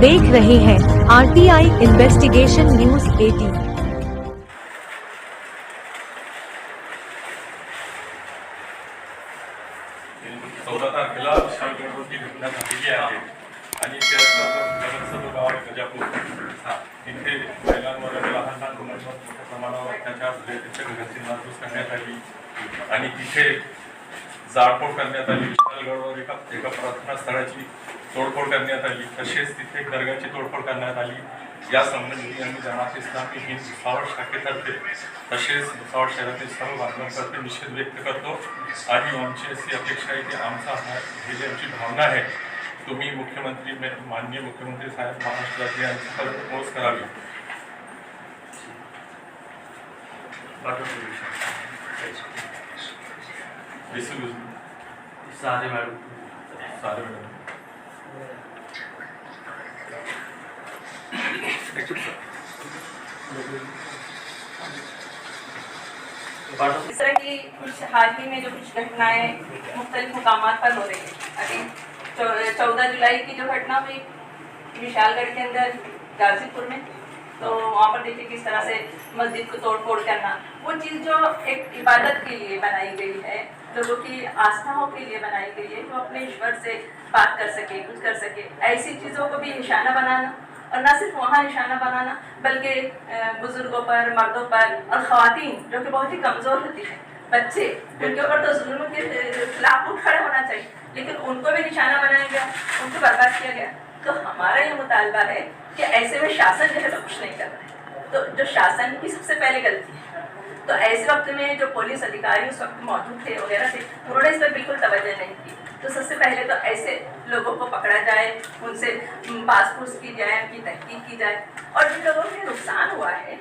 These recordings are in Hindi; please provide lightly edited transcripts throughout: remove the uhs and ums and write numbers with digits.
देख रहे हैं आरटीआई इन्वेस्टिगेशन न्यूज 18। 14 तारखेला विशाळगडवरती घटना झालेली आहे आणि त्याचं गाव आहे गजापूर तिथे महिलांवर लहान लहान मुलांवर मोठ्या प्रमाणावर अत्याचार झाले, त्यांच्या घराची नासधूस करण्यात आली आणि तिथे जाळपोळ करण्यात आली। विशाळगडवर एका प्रार्थना स्थळाची तोडफोड करण्यात आली, तसेच तिथे एक दर्गाची तोडफोड करण्यात आली। या संबंधी आम्ही जमात इस्लामी हिंद भुसावळ शाखेतर्फे तसेच भुसावळ शहरातील सर्व बांधवांतर्फे निषेध व्यक्त करतो आणि आमची अशी अपेक्षा आहे की ही जी आमची भावना आहे तुम्ही माननीय मुख्यमंत्री साहेब महाराष्ट्राचे यांच्यापर्यंत पोहोच करावी। सारे मैडम इस तरह की कुछ हाल ही में जो कुछ घटनाएं मुख्तलिफ मुकामात पर हो रही है। अभी 14 जुलाई की जो घटना हुई विशालगढ़ के अंदर गाजीपुर में, तो वहाँ पर देखिए किस तरह से मस्जिद को तोड़ फोड़ करना, वो चीज़ जो एक इबादत के लिए बनाई गई है, लोगों की आस्थाओं के लिए बनाई गई है, जो अपने ईश्वर से बात कर सके, कुछ कर सके, ऐसी चीज़ों को भी निशाना बनाना, और न सिर्फ वहाँ निशाना बनाना बल्कि बुजुर्गों पर, मर्दों पर और ख़वातीन जो कि बहुत ही कमज़ोर होती हैं, बच्चे, उनके ऊपर तो जुल्म के खिलाफ उठ खड़ा होना चाहिए, लेकिन उनको भी निशाना बनाया गया, उनको बर्बाद किया गया। तो हमारा ये मुतालबा है कि ऐसे में शासन जो है तो कुछ नहीं कर रहा है, तो जो शासन की सबसे पहले गलती है, तो ऐसे वक्त में जो पुलिस अधिकारी उस वक्त मौजूद थे वगैरह थे, उन्होंने इस पर बिल्कुल तवज्जो नहीं की। तो सबसे पहले तो ऐसे लोगों को पकड़ा जाए, उनसे पासपूछ की जाए, उनकी तहकीक की जाए, और जिन लोगों को नुकसान हुआ है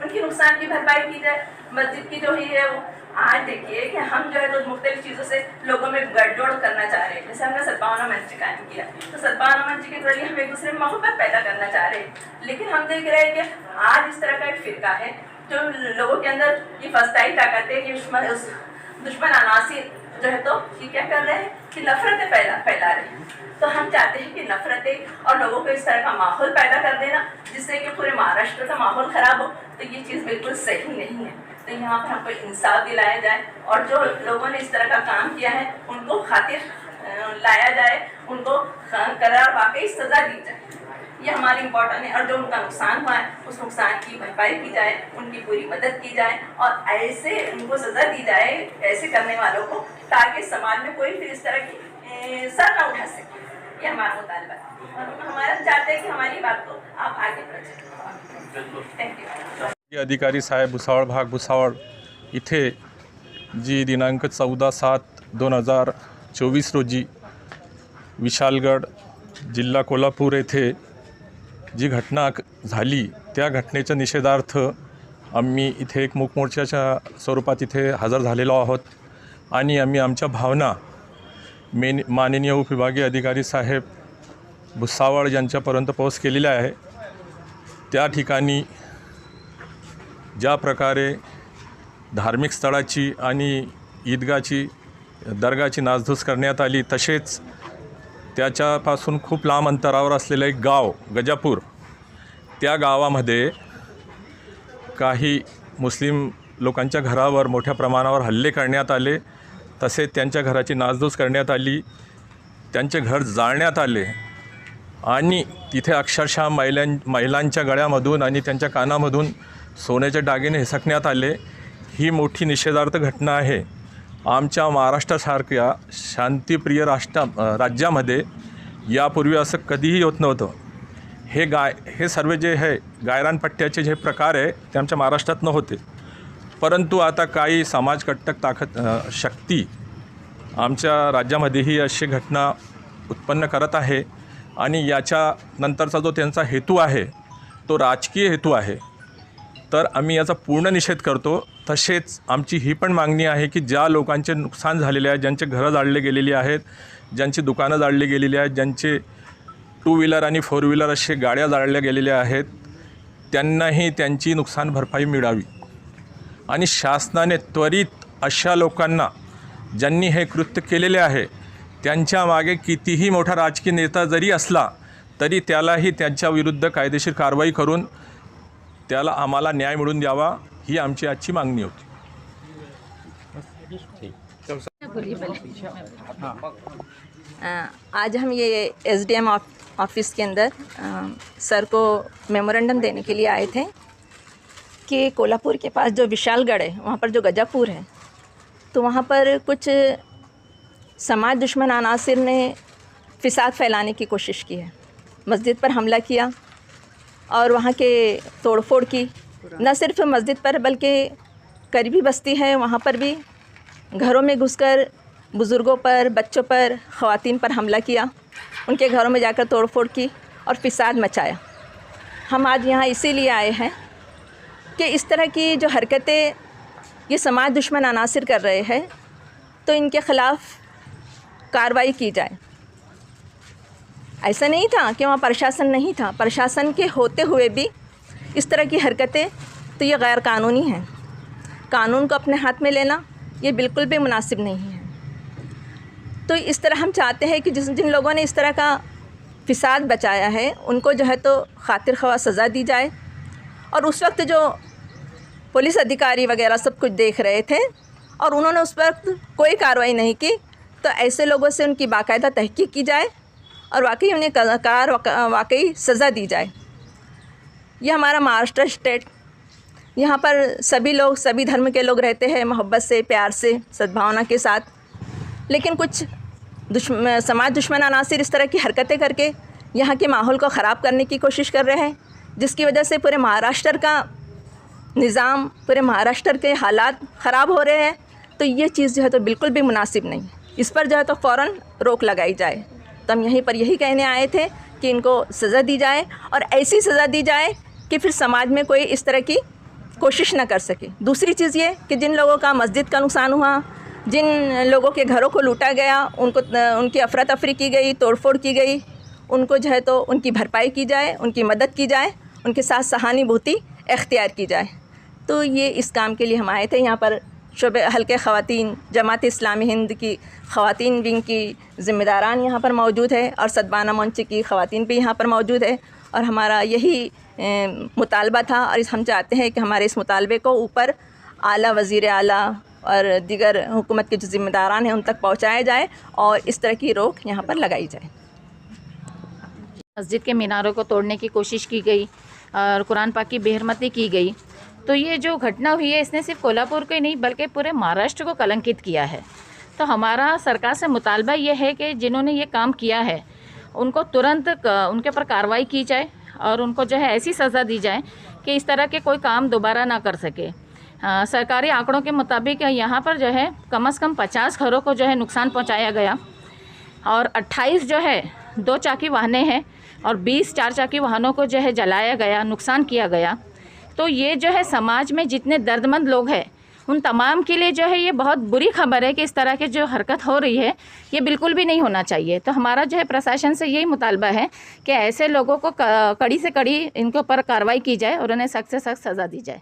उनकी नुकसान की भरपाई की जाए। मस्जिद की जो ही है वो आज देखिए कि हम जो है तो मुख्तलिफ चीज़ों से लोगों में गठजोड़ करना चाह रहे हैं। जैसे हमने सद्भावना मंच कायम किया, तो सद्भावना मंच के जरिए हम एक दूसरे में मोहब्बत पैदा करना चाह रहे हैं, लेकिन हम देख रहे हैं कि आज इस तरह का एक फिरका है जो लोगों के अंदर ये फस्ताई ताकत है कि दुश्मन अनासिर जो है तो ये क्या कर रहे हैं कि नफरतें फैला रहे हैं। तो हम चाहते हैं कि नफरतें और लोगों को इस तरह का माहौल पैदा कर देना जिससे कि पूरे महाराष्ट्र का माहौल ख़राब हो, तो ये चीज़ बिल्कुल सही नहीं है। तो यहाँ पर हमको इंसाफ दिलाया जाए और जो लोगों ने इस तरह का काम किया है उनको खातिर लाया जाए, उनको करार वाकई सज़ा दी जाए, ये हमारी इम्पोर्टेंट है। और जो उनका नुकसान हुआ है उस नुकसान की भरपाई की जाए, उनकी पूरी मदद की जाए और ऐसे उनको सज़ा दी जाए ऐसे करने वालों को, ताकि समाज में कोई फिर इस तरह की सर न उठा सके। ये हमारा मुतालबा है और हमारा चाहते हैं कि हमारी बात को आप आगे बढ़ाएं। Thank you. अधिकारी साहेब भुसावळ भाग भुसावळ इथे जी दिनांक 14/7/2024 रोजी विशालगड जिल्हा कोल्हापूर येथे जी घटना झाली त्या घटनेच्या निषेधार्थ आम्ही इथे एक मूक मोर्चाच्या स्वरूपात इथे हजर झालेलो आहोत आणि आम्ही आमच्या भावना माननीय उपविभागीय अधिकारी साहेब भुसावळ यांच्यापर्यंत पोहोच केलेल्या आहे। त्या ठिकाणी ज्या प्रकारे धार्मिक स्थळाची आणि ईदगाची दर्गाची नासधूस करण्यात आली, तसेच त्याच्यापासून खूप लांब अंतरावर असलेलं एक गाव गजापूर, त्या गावामध्ये काही मुस्लिम लोकांच्या घरावर मोठ्या प्रमाणावर हल्ले करण्यात आले, तसेच त्यांच्या घराची नासधूस करण्यात आली, त्यांचे घर जाळण्यात आले आणि तिथे अक्षरशः महिलांच्या गळ्यामधून आणि त्यांच्या कानामधून सोन्याचे दागिने हिसकण्यात आले। ही मोठी निषेधार्थ घटना आहे। आमच्या महाराष्ट्रासारख्या शांतिप्रिय राज्यामध्ये यापूर्वी असं कधीही होत नव्हतं। हे सर्व जे आहे गायरानपट्ट्याचे जे प्रकार आहे ते आमच्या महाराष्ट्रात नव्हते, परंतु आता काही समाजकंटक शक्ती आमच्या राज्यामध्येही अशी घटना उत्पन्न करत आहे आणि याच्यानंतरचा जो त्यांचा हेतू आहे तो राजकीय हेतू आहे। तर आम्ही याचा पूर्ण निषेध करतो। तसेच आमची ही पण मागणी आहे की ज्या लोकांचे नुकसान झालेले आहे, ज्यांचे घरं जाळले गेलेली आहेत, ज्यांची दुकानं जाळली गेलेली आहेत, ज्यांचे 2 व्हीलर आणि 4 व्हीलर असे गाड्या जाळल्या गेलेल्या आहेत, त्यांनाही त्यांची नुकसान भरपाई मिळावी आणि शासनाने त्वरित अशा लोकांना ज्यांनी हे कृत्य केलेले आहे त्यांच्या मागे कितीही मोठा राजकीय नेता जरी असला तरी त्यालाही त्यांच्या विरुद्ध कायदेशीर कारवाई करून त्याला आम्हाला न्याय मिळवून द्यावा ही आमची आजची मागणी होती. आज हम ये SDM ऑफिस के अंदर सर को मेमोरेंडम देने के लिए आए थे कि कोल्हापुर के पास जो विशालगढ़ है वहाँ पर जो गजापुर है तो वहाँ पर कुछ समाज दुश्मन अनासिर ने फिसाद फैलाने की कोशिश की है, मस्जिद पर हमला किया और वहाँ के तोड़फोड़ की। न सिर्फ मस्जिद पर बल्कि करीबी बस्ती है वहाँ पर भी घरों में घुसकर बुज़ुर्गों पर, बच्चों पर, ख़वातीन पर हमला किया, उनके घरों में जाकर तोड़फोड़ की और फिसाद मचाया। हम आज यहाँ इसीलिए आए हैं कि इस तरह की जो हरकतें ये समाज दुश्मन अनासिर कर रहे हैं तो इनके ख़िलाफ़ कार्रवाई की जाए। ऐसा नहीं था कि वहाँ प्रशासन नहीं था, प्रशासन के होते हुए भी इस तरह की हरकतें तो ये गैर कानूनी हैं। कानून को अपने हाथ में लेना ये बिल्कुल भी मुनासिब नहीं है। तो इस तरह हम चाहते हैं कि जिन लोगों ने इस तरह का फिसाद बचाया है उनको जो है तो खातिर ख्वाह सज़ा दी जाए। और उस वक्त जो पुलिस अधिकारी वगैरह सब कुछ देख रहे थे और उन्होंने उस वक्त कोई कार्रवाई नहीं की, तो ऐसे लोगों से उनकी बाकायदा तहकीक की जाए और वाकई उन्हें वाकई सज़ा दी जाए। यह हमारा महाराष्ट्र स्टेट, यहाँ पर सभी लोग, सभी धर्म के लोग रहते हैं मोहब्बत से, प्यार से, सद्भावना के साथ। लेकिन कुछ समाज दुश्मन अनासिर इस तरह की हरकतें करके यहाँ के माहौल को ख़राब करने की कोशिश कर रहे हैं, जिसकी वजह से पूरे महाराष्ट्र का निज़ाम, पूरे महाराष्ट्र के हालात ख़राब हो रहे हैं। तो ये चीज़ जो है तो बिल्कुल भी मुनासिब नहीं, इस पर जो है तो फ़ौरन रोक लगाई जाए। तो हम यहीं पर यही कहने आए थे कि इनको सज़ा दी जाए और ऐसी सज़ा दी जाए कि फिर समाज में कोई इस तरह की कोशिश ना कर सके। दूसरी चीज़ ये कि जिन लोगों का मस्जिद का नुकसान हुआ, जिन लोगों के घरों को लूटा गया, उनकी अफरा तफरी की गई, तोड़फोड़ की गई, उनको जो है तो उनकी भरपाई की जाए, उनकी मदद की जाए, उनके साथ सहानुभूति इख्तियार की जाए। तो ये इस काम के लिए हम आए थे। यहाँ पर शोबे हल्के ख़वातीन, जमात इस्लामी हिंद की ख़वातीन विंग की ज़िम्मेदारान यहाँ पर मौजूद है और सद्भावना मंच की ख़वातीन भी यहाँ पर मौजूद है। और हमारा यही मुतालबा था और हम चाहते हैं कि हमारे इस मुतालबे को ऊपर आला, वज़ीर आला और दीगर हुकूमत के जो ज़िम्मेदारान हैं उन तक पहुँचाया जाए और इस तरह की रोक यहाँ पर लगाई जाए। मस्जिद के मीनारों को तोड़ने की कोशिश की गई और कुरान पाक की बेहरमती की गई। तो ये जो घटना हुई है इसने सिर्फ कोल्हापुर को ही नहीं बल्कि पूरे महाराष्ट्र को कलंकित किया है। तो हमारा सरकार से मुतालबा ये है कि जिन्होंने ये काम किया है उनको तुरंत उनके ऊपर कार्रवाई की जाए और उनको जो है ऐसी सज़ा दी जाए कि इस तरह के कोई काम दोबारा ना कर सके। सरकारी आंकड़ों के मुताबिक यहाँ पर जो है कम से कम 50 घरों को जो है नुकसान पहुँचाया गया और 28 जो है 2 चाकी वाहनें हैं और 20 4 चाकी वाहनों को जो है जलाया गया, नुकसान किया गया। तो ये जो है समाज में जितने दर्दमंद लोग हैं उन तमाम के लिए जो है ये बहुत बुरी खबर है कि इस तरह की जो हरकत हो रही है ये बिल्कुल भी नहीं होना चाहिए। तो हमारा जो है प्रशासन से यही मुतालबा है कि ऐसे लोगों को कड़ी से कड़ी इनके ऊपर कार्रवाई की जाए और उन्हें सख्त से सख्त सज़ा दी जाए।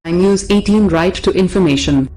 News 18 Right to Information।